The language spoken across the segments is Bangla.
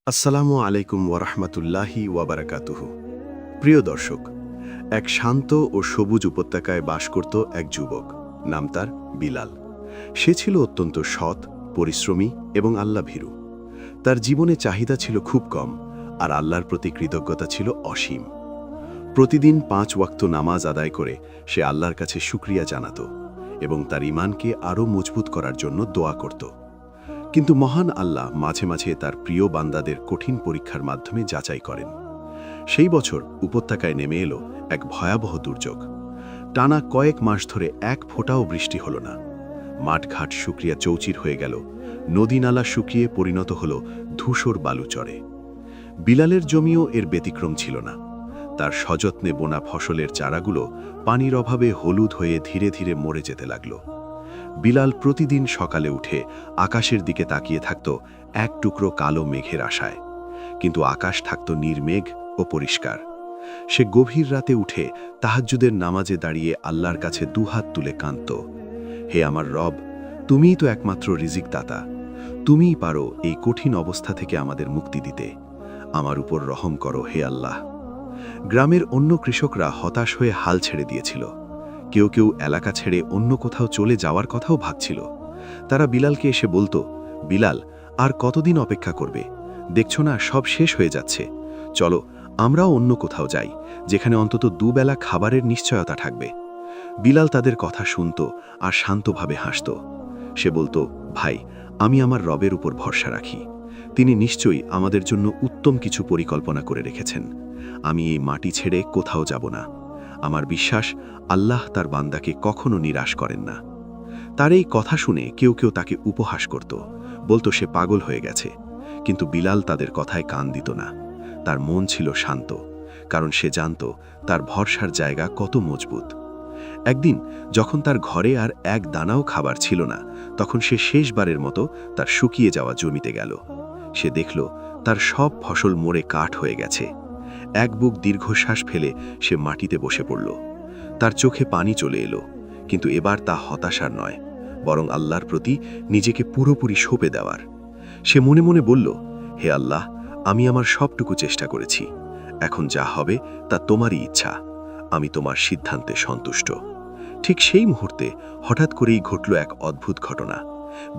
আসসালামু আলাইকুম ওয়ারাহমাতুল্লাহি ওয়াবারাকাতুহু। প্রিয় দর্শক, এক শান্ত ও সবুজ উপত্যকায় বাস করত এক যুবক, নাম তার বিলাল। সে ছিল অত্যন্ত সৎ, পরিশ্রমী এবং আল্লাভীরু। তার জীবনে চাহিদা ছিল খুব কম, আর আল্লাহর প্রতি কৃতজ্ঞতা ছিল অসীম। প্রতিদিন 5 ওয়াক্ত নামাজ আদায় করে সে আল্লাহর কাছে শুকরিয়া জানাত এবং তার ঈমানকে আরও মজবুত করার জন্য দোয়া করত। কিন্তু মহান আল্লাহ মাঝে মাঝে তার প্রিয় বান্দাদের কঠিন পরীক্ষার মাধ্যমে যাচাই করেন। সেই বছর উপত্যকায় নেমে এলো এক ভয়াবহ দুর্যোগ। টানা কয়েক মাস ধরে এক ফোঁটাও বৃষ্টি হলো না। মাঠঘাট শুকিয়ে চৌচির হয়ে গেল, নদী নালা শুকিয়ে পরিণত হল ধূসর বালুচরে। বিলালের জমিও এর ব্যতিক্রম ছিল না। তার সযত্নে বোনা ফসলের চারাগুলো পানির অভাবে হলুদ হয়ে ধীরে ধীরে মরে যেতে লাগল। বিলাল প্রতিদিন সকালে উঠে আকাশের দিকে তাকিয়ে থাকত এক টুকরো কালো মেঘের আশায়, কিন্তু আকাশ থাকত নির্মেঘ ও পরিষ্কার। সে গভীর রাতে উঠে তাহাজ্জুদের নামাজে দাঁড়িয়ে আল্লাহর কাছে দুহাত তুলে কাঁদত। হে আমার রব, তুমিই তো একমাত্র রিজিক দাতা, তুমিই পারো এই কঠিন অবস্থা থেকে আমাদের মুক্তি দিতে। আমার উপর রহম করো হে আল্লাহ। গ্রামের অন্য কৃষকরা হতাশ হয়ে হাল ছেড়ে দিয়েছিল। কেউ কেউ এলাকা ছেড়ে অন্য কোথাও চলে যাওয়ার কথাও ভাবছিল। তারা বিলালকে এসে বলতো, বিলাল, আর কতদিন অপেক্ষা করবে? দেখছো না সব শেষ হয়ে যাচ্ছে। চলো আমরাও অন্য কোথাও যাই, যেখানে অন্তত দুবেলা খাবারের নিশ্চয়তা থাকবে। বিলাল তাদের কথা শুনত আর শান্তভাবে হাসত। সে বলতো, ভাই, আমি আমার রবের উপর ভরসা রাখি। তিনি নিশ্চয়ই আমাদের জন্য উত্তম কিছু পরিকল্পনা করে রেখেছেন। আমি এই মাটি ছেড়ে কোথাও যাব না। আমার বিশ্বাস, আল্লাহ তার বান্দাকে কখনো নিরাশ করেন না। তার এই কথা শুনে কেউ কেউ তাকে উপহাস করত, বলতো সে পাগল হয়ে গেছে। কিন্তু বিলাল তাদের কথায় কান দিত না। তার মন ছিল শান্ত, কারণ সে জানত তার ভরসার জায়গা কত মজবুত। একদিন যখন তার ঘরে আর এক দানাও খাবার ছিল না, তখন সে শেষবারের মতো তার শুকিয়ে যাওয়া জমিতে গেল। সে দেখল তার সব ফসল মরে কাঠ হয়ে গেছে। এক বুক দীর্ঘশ্বাস ফেলে সে মাটিতে বসে পড়ল। তার চোখে পানি চলে এলো, কিন্তু এবার তা হতাশার নয়, বরং আল্লাহর প্রতি নিজেকে পুরোপুরি সঁপে দেওয়ার। সে মনে মনে বলল, হে আল্লাহ, আমি আমার সবটুকু চেষ্টা করেছি, এখন যা হবে তা তোমারই ইচ্ছা। আমি তোমার সিদ্ধান্তে সন্তুষ্ট। ঠিক সেই মুহূর্তে হঠাৎ করেই ঘটল এক অদ্ভুত ঘটনা।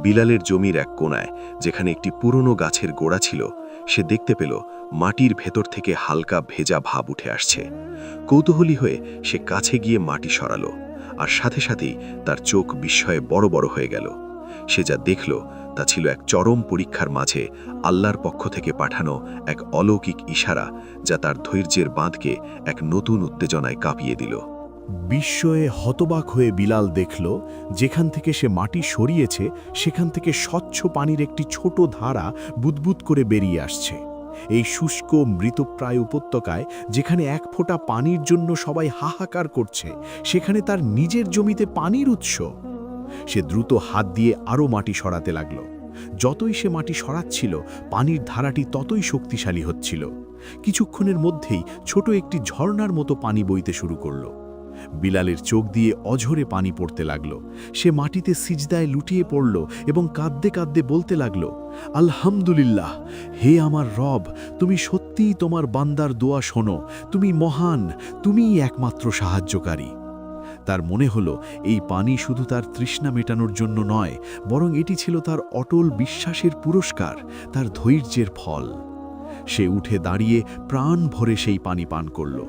বিলালের জমির এক কোণায়, যেখানে একটি পুরনো গাছের গোড়া ছিল, সে দেখতে পেল মাটির ভেতর থেকে হালকা ভেজা ভাব উঠে আসছে। কৌতূহলী হয়ে সে কাছে গিয়ে মাটি সরালো, আর সাথে সাথেই তার চোখ বিস্ময়ে বড় বড় হয়ে গেল। সে যা দেখল তা ছিল এক চরম পরীক্ষার মাঝে আল্লাহর পক্ষ থেকে পাঠানো এক অলৌকিক ইশারা, যা তার ধৈর্যের বাঁধকে এক নতুন উত্তেজনায় কাঁপিয়ে দিল। বিস্ময়ে হতবাক হয়ে বিলাল দেখল, যেখান থেকে সে মাটি সরিয়েছে সেখান থেকে স্বচ্ছ পানির একটি ছোট ধারা বুদবুদ করে বেরিয়ে আসছে। এই শুষ্ক মৃতপ্রায় উপত্যকায়, যেখানে এক ফোঁটা পানির জন্য সবাই হাহাকার করছে, সেখানে তার নিজের জমিতে পানির উৎস। সে দ্রুত হাত দিয়ে আরও মাটি সরাতে লাগল। যতই সে মাটি সরাচ্ছিল, পানির ধারাটি ততই শক্তিশালী হচ্ছিল। কিছুক্ষণের মধ্যেই ছোট একটি ঝর্ণার মতো পানি বইতে শুরু করল। বিলালের চোখ দিয়ে অঝরে পানি পড়তে লাগল। সে মাটিতে সিজদায় লুটিয়ে পড়ল এবং কাঁদতে কাঁদতে বলতে লাগল, আলহামদুলিল্লাহ, হে আমার রব, তুমি সত্যিই তোমার বান্দার দোয়া শোনো, তুমি মহান, তুমিই একমাত্র সাহায্যকারী। তার মনে হলো এই পানি শুধু তার তৃষ্ণা মেটানোর জন্য নয়, বরং এটি ছিল তার অটল বিশ্বাসের পুরস্কার, তার ধৈর্যের ফল। সে উঠে দাঁড়িয়ে প্রাণ ভরে সেই পানি পান করল।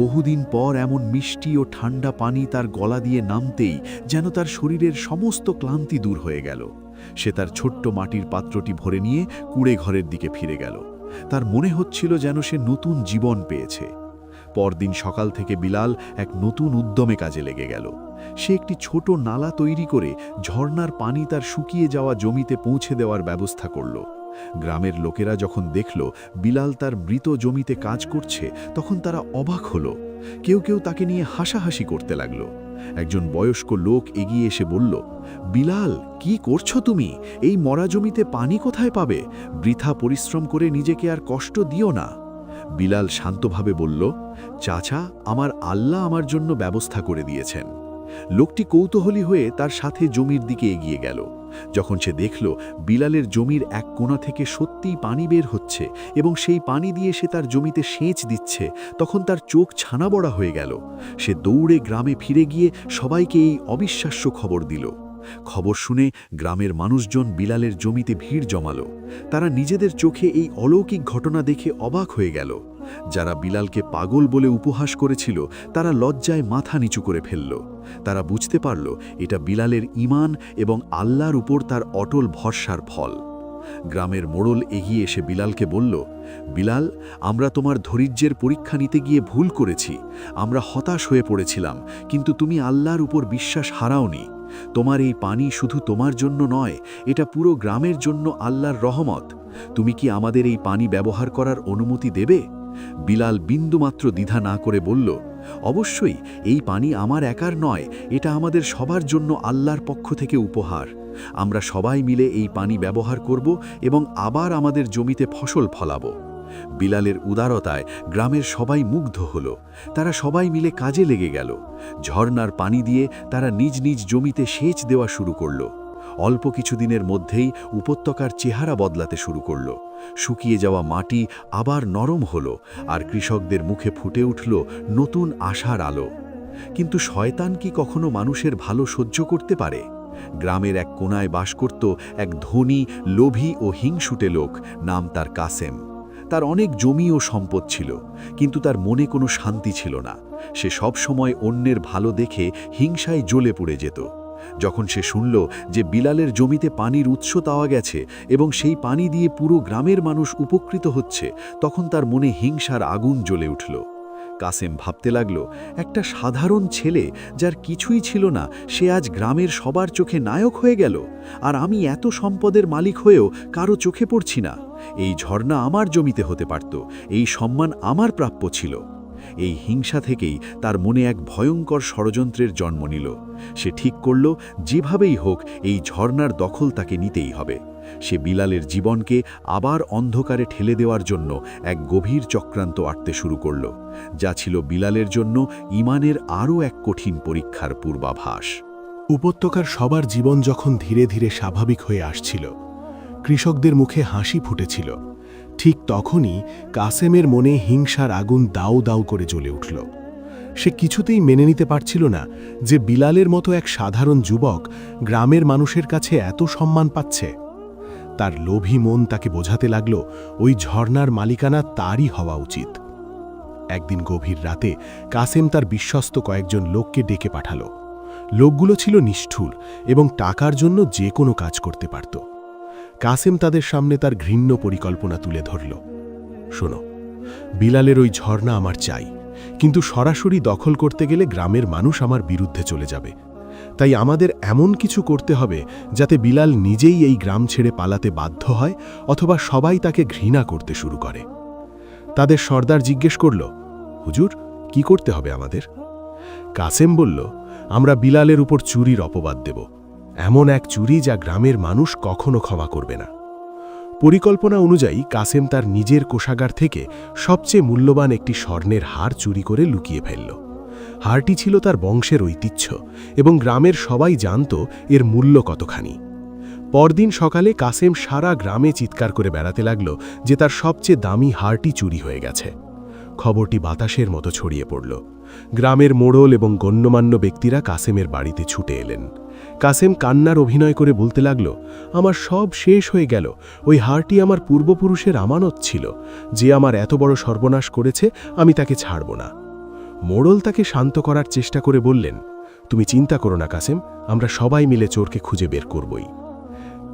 বহুদিন পর এমন মিষ্টি ও ঠান্ডা পানি তার গলা দিয়ে নামতেই যেন তার শরীরের সমস্ত ক্লান্তি দূর হয়ে গেল। সে তার ছোট্ট মাটির পাত্রটি ভরে নিয়ে কুঁড়ে ঘরের দিকে ফিরে গেল। তার মনে হচ্ছিল যেন সে নতুন জীবন পেয়েছে। পরদিন সকাল থেকে বিলাল এক নতুন উদ্যমে কাজে লেগে গেল। সে একটি ছোট নালা তৈরি করে ঝর্ণার পানি তার শুকিয়ে যাওয়া জমিতে পৌঁছে দেওয়ার ব্যবস্থা করল। গ্রামের লোকেরা যখন দেখল বিলাল তার মৃত জমিতে কাজ করছে, তখন তারা অবাক হল। কেউ কেউ তাকে নিয়ে হাসাহাসি করতে লাগল। একজন বয়স্ক লোক এগিয়ে এসে বলল, বিলাল, কি করছো তুমি? এই মরা জমিতে পানি কোথায় পাবে? বৃথা পরিশ্রম করে নিজেকে আর কষ্ট দিও না। বিলাল শান্তভাবে বলল, চাচা, আমার আল্লাহ আমার জন্য ব্যবস্থা করে দিয়েছেন। লোকটি কৌতূহলী হয়ে তার সাথে জমির দিকে এগিয়ে গেল। যখন সে দেখল বিলালের জমির এক কোণা থেকে সত্যিই পানি বের হচ্ছে এবং সেই পানি দিয়ে সে তার জমিতে সেচ দিচ্ছে, তখন তার চোখ ছানাবড়া হয়ে গেল। সে দৌড়ে গ্রামে ফিরে গিয়ে সবাইকে এই অবিশ্বাস্য খবর দিল। খবর শুনে গ্রামের মানুষজন বিলালের জমিতে ভিড় জমালো। তারা নিজেদের চোখে এই অলৌকিক ঘটনা দেখে অবাক হয়ে গেল। যারা বিলালকে পাগল বলে উপহাস করেছিল তারা লজ্জায় মাথা নিচু করে ফেলল। তারা বুঝতে পারল এটা বিলালের ঈমান এবং আল্লাহর উপর তার অটল ভরসার ফল। গ্রামের মোড়ল এগিয়ে এসে বিলালকে বলল, বিলাল, আমরা তোমার ধৈর্যের পরীক্ষা নিতে গিয়ে ভুল করেছি। আমরা হতাশ হয়ে পড়েছিলাম, কিন্তু তুমি আল্লাহর উপর বিশ্বাস হারাওনি। তোমার এই পানি শুধু তোমার জন্য নয়, এটা পুরো গ্রামের জন্য আল্লাহর রহমত। তুমি কি আমাদের এই পানি ব্যবহার করার অনুমতি দেবে? বিলাল বিন্দুমাত্র দ্বিধা না করে বলল, অবশ্যই, এই পানি আমার একার নয়, এটা আমাদের সবার জন্য আল্লাহর পক্ষ থেকে উপহার। আমরা সবাই মিলে এই পানি ব্যবহার করব এবং আবার আমাদের জমিতে ফসল ফলাবো। বিলালের উদারতায় গ্রামের সবাই মুগ্ধ হল। তারা সবাই মিলে কাজে লেগে গেল। ঝর্ণার পানি দিয়ে তারা নিজ নিজ জমিতে সেচ দেওয়া শুরু করল। অল্প কিছুদিনের মধ্যেই উপত্যকার চেহারা বদলাতে শুরু করল। শুকিয়ে যাওয়া মাটি আবার নরম হল, আর কৃষকদের মুখে ফুটে উঠল নতুন আশার আলো। কিন্তু শয়তান কি কখনো মানুষের ভালো সহ্য করতে পারে? গ্রামের এক কোণায় বাস করত এক ধনী, লোভী ও হিংসুটে লোক, নাম তার কাসেম। তার অনেক জমি ও সম্পদ ছিল, কিন্তু তার মনে কোনো শান্তি ছিল না। সে সব সময় অন্যের ভালো দেখে হিংসায় জ্বলে পড়ে যেত। যখন সে শুনল যে বিলালের জমিতে পানির উৎস পাওয়া গেছে এবং সেই পানি দিয়ে পুরো গ্রামের মানুষ উপকৃত হচ্ছে, তখন তার মনে হিংসার আগুন জ্বলে উঠল। কাসেম ভাবতে লাগল, একটা সাধারণ ছেলে যার কিছুই ছিল না, সে আজ গ্রামের সবার চোখে নায়ক হয়ে গেল, আর আমি এত সম্পদের মালিক হয়েও কারো চোখে পড়ছি না। এই ঝর্ণা আমার জমিতে হতে পারত, এই সম্মান আমার প্রাপ্য ছিল। এই হিংসা থেকেই তার মনে এক ভয়ঙ্কর ষড়যন্ত্রের জন্ম নিল। সে ঠিক করল, যেভাবেই হোক এই ঝর্ণার দখল তাকে নিতেই হবে। সে বিলালের জীবনকে আবার অন্ধকারে ঠেলে দেওয়ার জন্য এক গভীর চক্রান্ত আঁটতে শুরু করল, যা ছিল বিলালের জন্য ঈমানের আরও এক কঠিন পরীক্ষার পূর্বাভাস। উপত্যকার সবার জীবন যখন ধীরে ধীরে স্বাভাবিক হয়ে আসছিল, কৃষকদের মুখে হাসি ফুটেছিল, ঠিক তখনই কাসেমের মনে হিংসার আগুন দাউ দাউ করে জ্বলে উঠল। সে কিছুতেই মেনে নিতে পারছিল না যে বিলালের মতো এক সাধারণ যুবক গ্রামের মানুষের কাছে এত সম্মান পাচ্ছে। তার লোভী মন তাকে বোঝাতে লাগল ওই ঝর্ণার মালিকানা তারই হওয়া উচিত। একদিন গভীর রাতে কাসেম তার বিশ্বস্ত কয়েকজন লোককে ডেকে পাঠাল। লোকগুলো ছিল নিষ্ঠুর এবং টাকার জন্য যে কোনো কাজ করতে পারত। কাসেম তাদের সামনে তার ঘৃণ্য পরিকল্পনা তুলে ধরল। শোনো, বিলালের ওই ঝর্ণা আমার চাই, কিন্তু সরাসরি দখল করতে গেলে গ্রামের মানুষ আমার বিরুদ্ধে চলে যাবে। তাই আমাদের এমন কিছু করতে হবে যাতে বিলাল নিজেই এই গ্রাম ছেড়ে পালাতে বাধ্য হয়, অথবা সবাই তাকে ঘৃণা করতে শুরু করে। তাদের সর্দার জিজ্ঞেস করল, হুজুর, কি করতে হবে আমাদের? কাসেম বলল, আমরা বিলালের উপর চুরির অপবাদ দেব, এমন এক চুরি যা গ্রামের মানুষ কখনো ক্ষমা করবে না। পরিকল্পনা অনুযায়ী কাসেম তার নিজের কোষাগার থেকে সবচেয়ে মূল্যবান একটি স্বর্ণের হার চুরি করে লুকিয়ে ফেলল। হারটি ছিল তার বংশের ঐতিহ্য এবং গ্রামের সবাই জানত এর মূল্য কতখানি। পরদিন সকালে কাসেম সারা গ্রামে চিৎকার করে বেড়াতে লাগল যে তার সবচেয়ে দামি হারটি চুরি হয়ে গেছে। খবরটি বাতাসের মতো ছড়িয়ে পড়ল। গ্রামের মোড়ল এবং গণ্যমান্য ব্যক্তিরা কাসেমের বাড়িতে ছুটে এলেন। কাসেম কান্নার অভিনয় করে বলতে লাগল, আমার সব শেষ হয়ে গেল। ওই হারটি আমার পূর্বপুরুষের আমানত ছিল। যে আমার এত বড় সর্বনাশ করেছে, আমি তাকে ছাড়ব না। মোড়ল তাকে শান্ত করার চেষ্টা করে বললেন, তুমি চিন্তা করো না কাসেম, আমরা সবাই মিলে চোরকে খুঁজে বের করবই।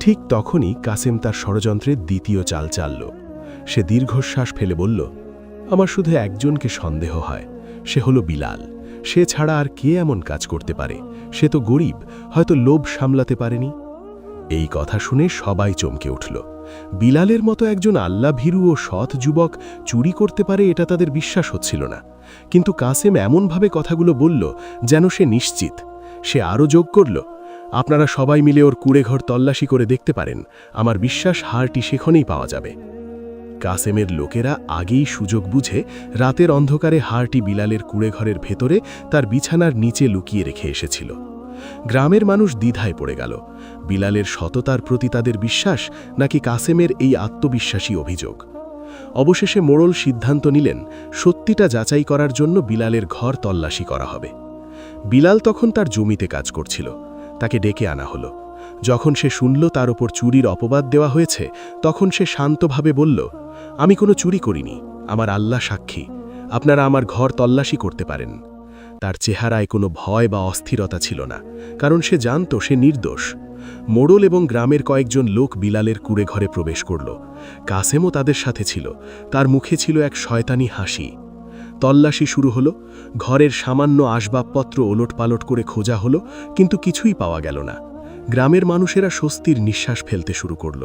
ঠিক তখনই কাসেম তার ষড়যন্ত্রের দ্বিতীয় চাল চালল। সে দীর্ঘশ্বাস ফেলে বলল, আমার শুধু একজনকে সন্দেহ হয়, সে হলো বিলাল। সে ছাড়া আর কে এমন কাজ করতে পারে? সে তো গরিব, হয়তো লোভ সামলাতে পারেনি। এই কথা শুনে সবাই চমকে উঠল। বিলালের মতো একজন আল্লাভীরু ও সৎ যুবক চুরি করতে পারে, এটা তাদের বিশ্বাস হচ্ছিল না। কিন্তু কাসেম এমনভাবে কথাগুলো বলল যেন সে নিশ্চিত। সে আরও যোগ করল, আপনারা সবাই মিলে ওর কুঁড়েঘর তল্লাশি করে দেখতে পারেন, আমার বিশ্বাস হারটি সেখানেই পাওয়া যাবে। কাসেমের লোকেরা আগেই সুযোগ বুঝে রাতের অন্ধকারে হারটি বিলালের কুঁড়েঘরের ভেতরে তার বিছানার নিচে লুকিয়ে রেখে এসেছিল। গ্রামের মানুষ দ্বিধায় পড়ে গেল। বিলালের সততার প্রতি তাদের বিশ্বাস নাকি কাসেমের এই আত্মবিশ্বাসী অভিযোগ। অবশেষে মোড়ল সিদ্ধান্ত নিলেন সত্যিটা যাচাই করার জন্য বিলালের ঘর তল্লাশি করা হবে। বিলাল তখন তার জমিতে কাজ করছিল। তাকে ডেকে আনা হলো। যখন সে শুনল তার ওপর চুরির অপবাদ দেওয়া হয়েছে, তখন সে শান্তভাবে বলল, আমি কোনো চুরি করিনি, আমার আল্লাহ সাক্ষী, আপনারা আমার ঘর তল্লাশি করতে পারেন। তার চেহারায় কোনো ভয় বা অস্থিরতা ছিল না, কারণ সে জানত সে নির্দোষ। মোড়ল এবং গ্রামের কয়েকজন লোক বিলালের কুড়ে ঘরে প্রবেশ করল। কাসেমও তাদের সাথে ছিল। তার মুখে ছিল এক শয়তানি হাসি। তল্লাশি শুরু হলো। ঘরের সামান্য আসবাবপত্র ওলটপালট করে খোঁজা হলো, কিন্তু কিছুই পাওয়া গেল না। গ্রামের মানুষেরা স্বস্তির নিঃশ্বাস ফেলতে শুরু করল।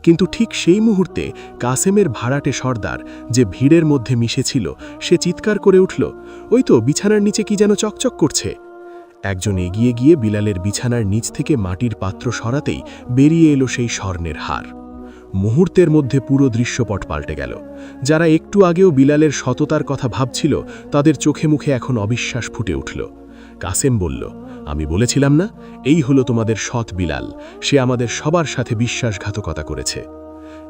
কিন্তু ঠিক সেই মুহূর্তে কাসেমের ভাড়াটে সর্দার, যে ভিড়ের মধ্যে মিশেছিল, সে চিৎকার করে উঠল, ওই তো বিছানার নিচে কি যেন চকচক করছে। একজন এগিয়ে গিয়ে বিলালের বিছানার নিচ থেকে মাটির পাত্র সরাতেই বেরিয়ে এলো সেই স্বর্ণের হার। মুহূর্তের মধ্যে পুরো দৃশ্যপট পাল্টে গেল। যারা একটু আগেও বিলালের সততার কথা ভাবছিল, তাদের চোখে মুখে এখন অবিশ্বাস ফুটে উঠল। কাসেম বলল, আমি বলেছিলাম না, এই হলো তোমাদের সৎ বিলাল, সে আমাদের সবার সাথে বিশ্বাসঘাতকতা করেছে।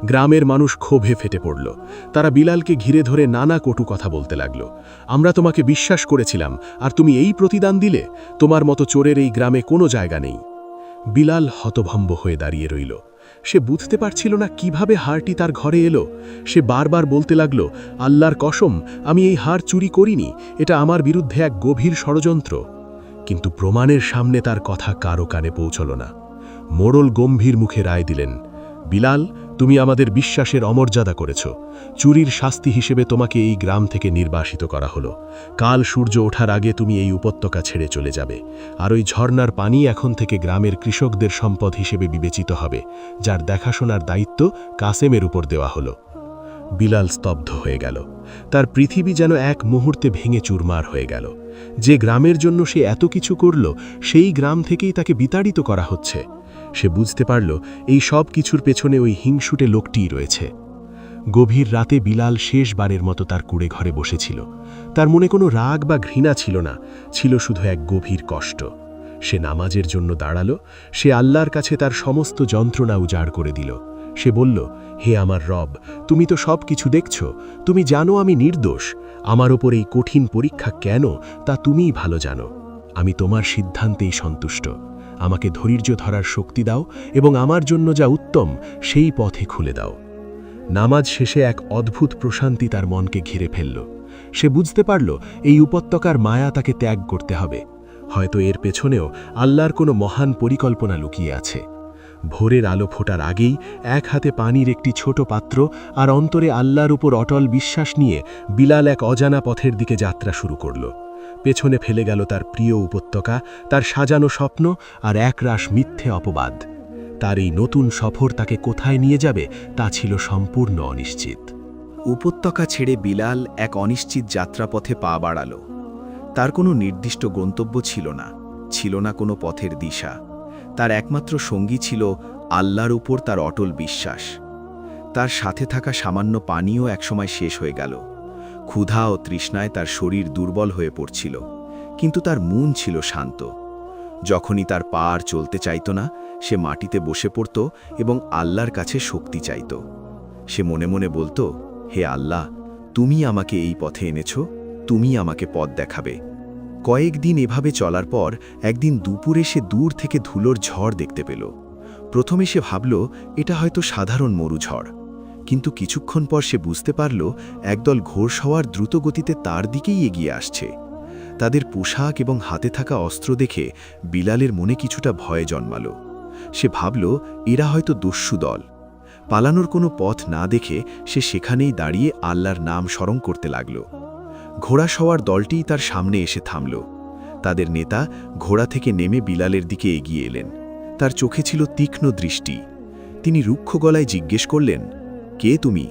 গ্রামের মানুষ ক্ষোভে ফেটে পড়ল। তারা বিলালকে ঘিরে ধরে নানা কটু কথা বলতে লাগল। আমরা তোমাকে বিশ্বাস করেছিলাম, আর তুমি এই প্রতিদান দিলে? তোমার মতো চোরের এই গ্রামে কোনো জায়গা নেই। বিলাল হতভম্ব হয়ে দাঁড়িয়ে রইল। সে বুঝতে পারছিল না কিভাবে হারটি তার ঘরে এলো। সে বারবার বলতে লাগল, আল্লাহর কসম, আমি এই হার চুরি করিনি, এটা আমার বিরুদ্ধে এক গভীর ষড়যন্ত্র। কিন্তু প্রমাণের সামনে তার কথা কারো কানে পৌঁছল না। মোড়ল গম্ভীর মুখে রায় দিলেন, বিলাল, তুমি আমাদের বিশ্বাসের অমর্যাদা করেছ। চুরির শাস্তি হিসেবে তোমাকে এই গ্রাম থেকে নির্বাসিত করা হলো। কাল সূর্য ওঠার আগে তুমি এই উপত্যকা ছেড়ে চলে যাবে, আর ওই ঝর্ণার পানি এখন থেকে গ্রামের কৃষকদের সম্পদ হিসেবে বিবেচিত হবে, যার দেখাশোনার দায়িত্ব কাসেমের উপর দেওয়া হলো। বিলাল স্তব্ধ হয়ে গেল। তার পৃথিবী যেন এক মুহূর্তে ভেঙে চুরমার হয়ে গেল। যে গ্রামের জন্য সে এত কিছু করল, সেই গ্রাম থেকেই তাকে বিতাড়িত করা হচ্ছে। সে বুঝতে পারল এই সব কিছুর পেছনে ওই হিংসুটে লোকটিই রয়েছে। গভীর রাতে বিলাল শেষবারের মতো তার কুড়ে ঘরে বসেছিল। তার মনে কোনো রাগ বা ঘৃণা ছিল না, ছিল শুধু এক গভীর কষ্ট। সে নামাজের জন্য দাঁড়ালো। সে আল্লাহর কাছে তার সমস্ত যন্ত্রণা উজাড় করে দিল। সে বলল, হে আমার রব, তুমি তো সব কিছু দেখছ, তুমি জানো আমি নির্দোষ। আমার ওপর এই কঠিন পরীক্ষা কেন, তা তুমিই ভালো জানো। আমি তোমার সিদ্ধান্তেই সন্তুষ্ট। আমাকে ধৈর্য ধরার শক্তি দাও এবং আমার জন্য যা উত্তম সেই পথে খুলে দাও। নামাজ শেষে এক অদ্ভুত প্রশান্তি তার মনকে ঘিরে ফেলল। সে বুঝতে পারল এই উপত্যকার মায়া তাকে ত্যাগ করতে হবে। হয়তো এর পেছনেও আল্লাহর কোনো মহান পরিকল্পনা লুকিয়ে আছে। ভোরের আলো ফোটার আগেই এক হাতে পানির একটি ছোট পাত্র আর অন্তরে আল্লাহর উপর অটল বিশ্বাস নিয়ে বিলাল এক অজানা পথের দিকে যাত্রা শুরু করল। পেছনে ফেলে গেল তার প্রিয় উপত্যকা, তার সাজানো স্বপ্ন আর একরাশ মিথ্যে অপবাদ। তার এই নতুন সফর তাকে কোথায় নিয়ে যাবে তা ছিল সম্পূর্ণ অনিশ্চিত। উপত্যকা ছেড়ে বিলাল এক অনিশ্চিত যাত্রাপথে পা বাড়াল। তার কোনো নির্দিষ্ট গন্তব্য ছিল না, ছিল না কোনো পথের দিশা। তার একমাত্র সঙ্গী ছিল আল্লাহর উপর তার অটল বিশ্বাস। তার সাথে থাকা সামান্য পানিও একসময় শেষ হয়ে গেল। ক্ষুধা ও তৃষ্ণায় তার শরীর দুর্বল হয়ে পড়ছিল, কিন্তু তার মন ছিল শান্ত। যখনই তার পা আর চলতে চাইত না, সে মাটিতে বসে পড়ত এবং আল্লাহর কাছে শক্তি চাইত। সে মনে মনে বলতো, হে আল্লাহ, তুমি আমাকে এই পথে এনেছ, তুমি আমাকে পথ দেখাবে। কয়েকদিন এভাবে চলার পর একদিন দুপুরে সে দূর থেকে ধুলোর ঝড় দেখতে পেল। প্রথমে সে ভাবল এটা হয়তো সাধারণ মরুঝড়, কিন্তু কিছুক্ষণ পর সে বুঝতে পারল একদল ঘোড়সওয়ার দ্রুত গতিতে তার দিকেই এগিয়ে আসছে। তাদের পোশাক এবং হাতে থাকা অস্ত্র দেখে বিলালের মনে কিছুটা ভয় জন্মাল। সে ভাবল এরা হয়তো দস্যু দল। পালানোর কোনো পথ না দেখে সে সেখানেই দাঁড়িয়ে আল্লাহর নাম স্মরণ করতে লাগল। ঘোড়াসওয়ার দলটিই তার সামনে এসে থামল। তাদের নেতা ঘোড়া থেকে নেমে বিলালের দিকে এগিয়ে এলেন। তার চোখে ছিল তীক্ষ্ণ দৃষ্টি। তিনি রুক্ষ গলায় জিজ্ঞেস করলেন, কে তুমি?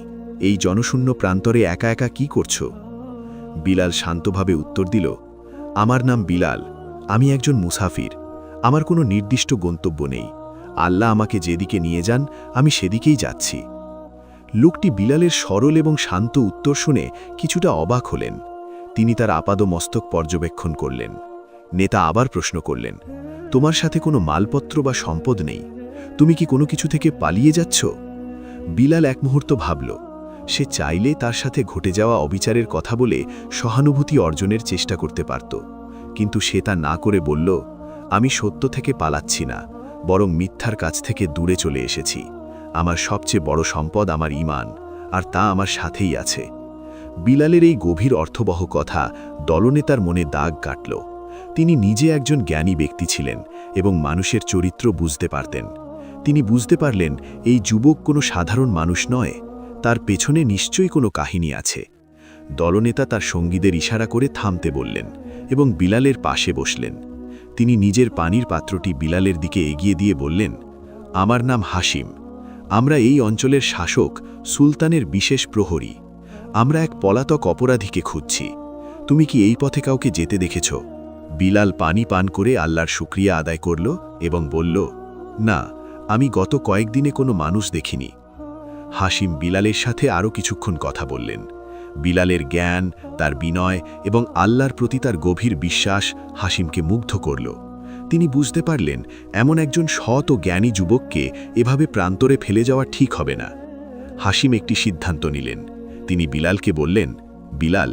এই জনশূন্য প্রান্তরে একা একা কি করছ? বিলাল শান্তভাবে উত্তর দিল, আমার নাম বিলাল, আমি একজন মুসাফির। আমার কোনো নির্দিষ্ট গন্তব্য নেই। আল্লাহ আমাকে যেদিকে নিয়ে যান আমি সেদিকেই যাচ্ছি। লোকটি বিলালের সরল এবং শান্ত উত্তর শুনে কিছুটা অবাক হলেন। তিনি তার আপাদ মস্তক পর্যবেক্ষণ করলেন। নেতা আবার প্রশ্ন করলেন, তোমার সাথে কোনো মালপত্র বা সম্পদ নেই। তুমি কি কোনো কিছু থেকে পালিয়ে যাচ্ছ? বিলাল এক মুহূর্ত ভাবল। সে চাইলে তার সাথে ঘটে যাওয়া অবিচারের কথা বলে সহানুভূতি অর্জনের চেষ্টা করতে পারত, কিন্তু সে তা না করে বলল, আমি সত্য থেকে পালাচ্ছি না, বরং মিথ্যার কাছ থেকে দূরে চলে এসেছি। আমার সবচেয়ে বড় সম্পদ আমার ঈমান, আর তা আমার সাথেই আছে। বিলালের এই গভীর অর্থবহ কথা দলনেতার মনে দাগ কাটল। তিনি নিজে একজন জ্ঞানী ব্যক্তি ছিলেন এবং মানুষের চরিত্র বুঝতে পারতেন। তিনি বুঝতে পারলেন এই যুবক কোনো সাধারণ মানুষ নয়, তার পেছনে নিশ্চয়ই কোনো কাহিনী আছে। দলনেতা তার সঙ্গীদের ইশারা করে থামতে বললেন এবং বিলালের পাশে বসলেন। তিনি নিজের পানির পাত্রটি বিলালের দিকে এগিয়ে দিয়ে বললেন, আমার নাম হাসিম। আমরা এই অঞ্চলের শাসক সুলতানের বিশেষ প্রহরী। আমরা এক পলাতক অপরাধীকে খুঁজছি। তুমি কি এই পথে কাউকে যেতে দেখেছ? বিলাল পানি পান করে আল্লাহর শুকরিয়া আদায় করল এবং বলল, না, আমি গত কয়েকদিনে কোনো মানুষ দেখিনি। হাসিম বিলালের সাথে আরও কিছুক্ষণ কথা বললেন। বিলালের জ্ঞান, তার বিনয় এবং আল্লাহর প্রতি তার গভীর বিশ্বাস হাসিমকে মুগ্ধ করল। তিনি বুঝতে পারলেন এমন একজন সৎ ও জ্ঞানী যুবককে এভাবে প্রান্তরে ফেলে যাওয়া ঠিক হবে না। হাসিম একটি সিদ্ধান্ত নিলেন। তিনি বিলালকে বললেন, বিলাল,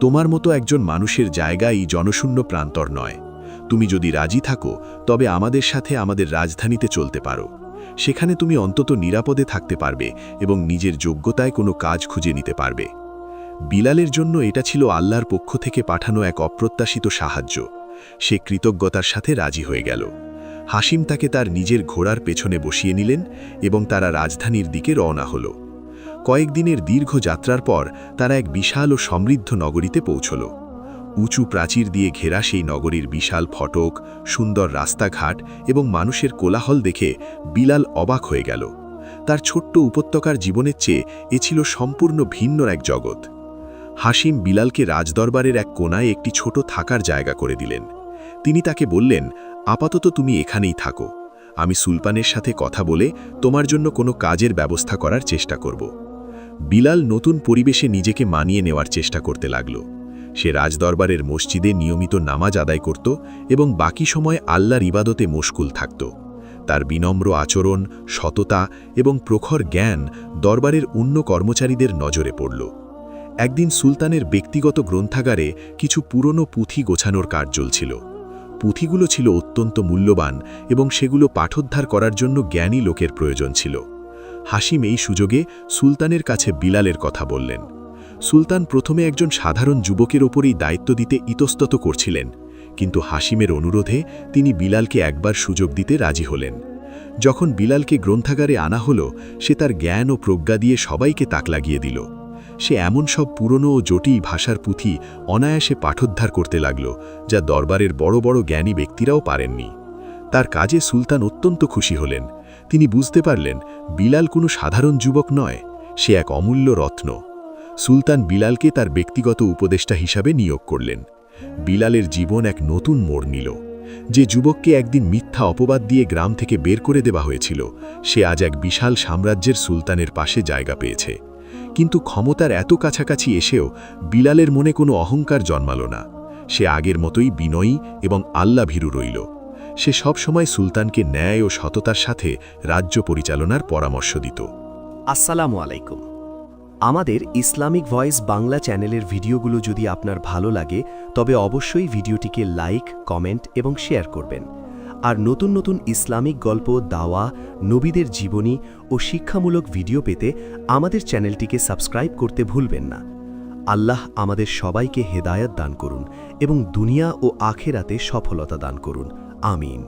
তোমার মতো একজন মানুষের জায়গা এই জনশূন্য প্রান্তর নয়। তুমি যদি রাজি থাকো তবে আমাদের সাথে আমাদের রাজধানীতে চলতে পারো। সেখানে তুমি অন্তত নিরাপদে থাকতে পারবে এবং নিজের যোগ্যতায় কোনো কাজ খুঁজে নিতে পারবে। বিলালের জন্য এটা ছিল আল্লাহর পক্ষ থেকে পাঠানো এক অপ্রত্যাশিত সাহায্য। সে কৃতজ্ঞতার সাথে রাজি হয়ে গেল। হাসিম তাকে তার নিজের ঘোড়ার পেছনে বসিয়ে নিলেন এবং তারা রাজধানীর দিকে রওনা হল। কয়েকদিনের দীর্ঘ যাত্রার পর তারা এক বিশাল ও সমৃদ্ধ নগরীতে পৌঁছল। উঁচু প্রাচীর দিয়ে ঘেরা সেই নগরীর বিশাল ফটক, সুন্দর রাস্তাঘাট এবং মানুষের কোলাহল দেখে বিলাল অবাক হয়ে গেল। তার ছোট্ট উপত্যকার জীবনের চেয়ে এ ছিল সম্পূর্ণ ভিন্ন এক জগৎ। হাসিম বিলালকে রাজদরবারের এক কোনায় একটি ছোট থাকার জায়গা করে দিলেন। তিনি তাকে বললেন, আপাতত তুমি এখানেই থাকো। আমি সুলতানের সাথে কথা বলে তোমার জন্য কোনো কাজের ব্যবস্থা করার চেষ্টা করব। বিলাল নতুন পরিবেশে নিজেকে মানিয়ে নেওয়ার চেষ্টা করতে লাগল। সে রাজদরবারের মসজিদে নিয়মিত নামাজ আদায় করত এবং বাকি সময় আল্লাহর ইবাদতে মশগুল থাকত। তার বিনম্র আচরণ, সততা এবং প্রখর জ্ঞান দরবারের অন্য কর্মচারীদের নজরে পড়ল। একদিন সুলতানের ব্যক্তিগত গ্রন্থাগারে কিছু পুরনো পুঁথি গোছানোর কাজ চলছিল। পুঁথিগুলো ছিল অত্যন্ত মূল্যবান এবং সেগুলো পাঠোদ্ধার করার জন্য জ্ঞানী লোকের প্রয়োজন ছিল। হাসিম এই সুযোগে সুলতানের কাছে বিলালের কথা বললেন। সুলতান প্রথমে একজন সাধারণ যুবকের ওপরেই দায়িত্ব দিতে ইতস্তত করছিলেন, কিন্তু হাসিমের অনুরোধে তিনি বিলালকে একবার সুযোগ দিতে রাজি হলেন। যখন বিলালকে গ্রন্থাগারে আনা হলো, সে তার জ্ঞান ও প্রজ্ঞা দিয়ে সবাইকে তাক লাগিয়ে দিল। সে এমন সব পুরনো ও জটিল ভাষার পুঁথি অনায়াসে পাঠোদ্ধার করতে লাগল, যা দরবারের বড় বড় জ্ঞানী ব্যক্তিরাও পারেননি। তার কাজে সুলতান অত্যন্ত খুশি হলেন। তিনি বুঝতে পারলেন বিলাল কোনো সাধারণ যুবক নয়, সে এক অমূল্য রত্ন। সুলতান বিলালকে তার ব্যক্তিগত উপদেষ্টা হিসাবে নিয়োগ করলেন। বিলালের জীবন এক নতুন মোড় নিল। যে যুবককে একদিন মিথ্যা অপবাদ দিয়ে গ্রাম থেকে বের করে দেওয়া হয়েছিল, সে আজ এক বিশাল সাম্রাজ্যের সুলতানের পাশে জায়গা পেয়েছে। কিন্তু ক্ষমতার এত কাছাকাছি এসেও বিলালের মনে কোনো অহংকার জন্মালো না। সে আগের মতোই বিনয়ী এবং আল্লাভীরু রইল। সে সবসময় সুলতানকে ন্যায় ও সততার সাথে রাজ্য পরিচালনার পরামর্শ দিত। আসসালামু আলাইকুম। আমাদের ইসলামিক ভয়েস বাংলা চ্যানেলের ভিডিওগুলো যদি আপনার ভালো লাগে তবে অবশ্যই ভিডিওটিকে লাইক, কমেন্ট এবং শেয়ার করবেন। আর নতুন নতুন ইসলামিক গল্প, দাওয়া, নবীদের জীবনী ও শিক্ষামূলক ভিডিও পেতে আমাদের চ্যানেলটিকে সাবস্ক্রাইব করতে ভুলবেন না। আল্লাহ আমাদের সবাইকে হেদায়াত দান করুন এবং দুনিয়া ও আখেরাতে সফলতা দান করুন। আমিন।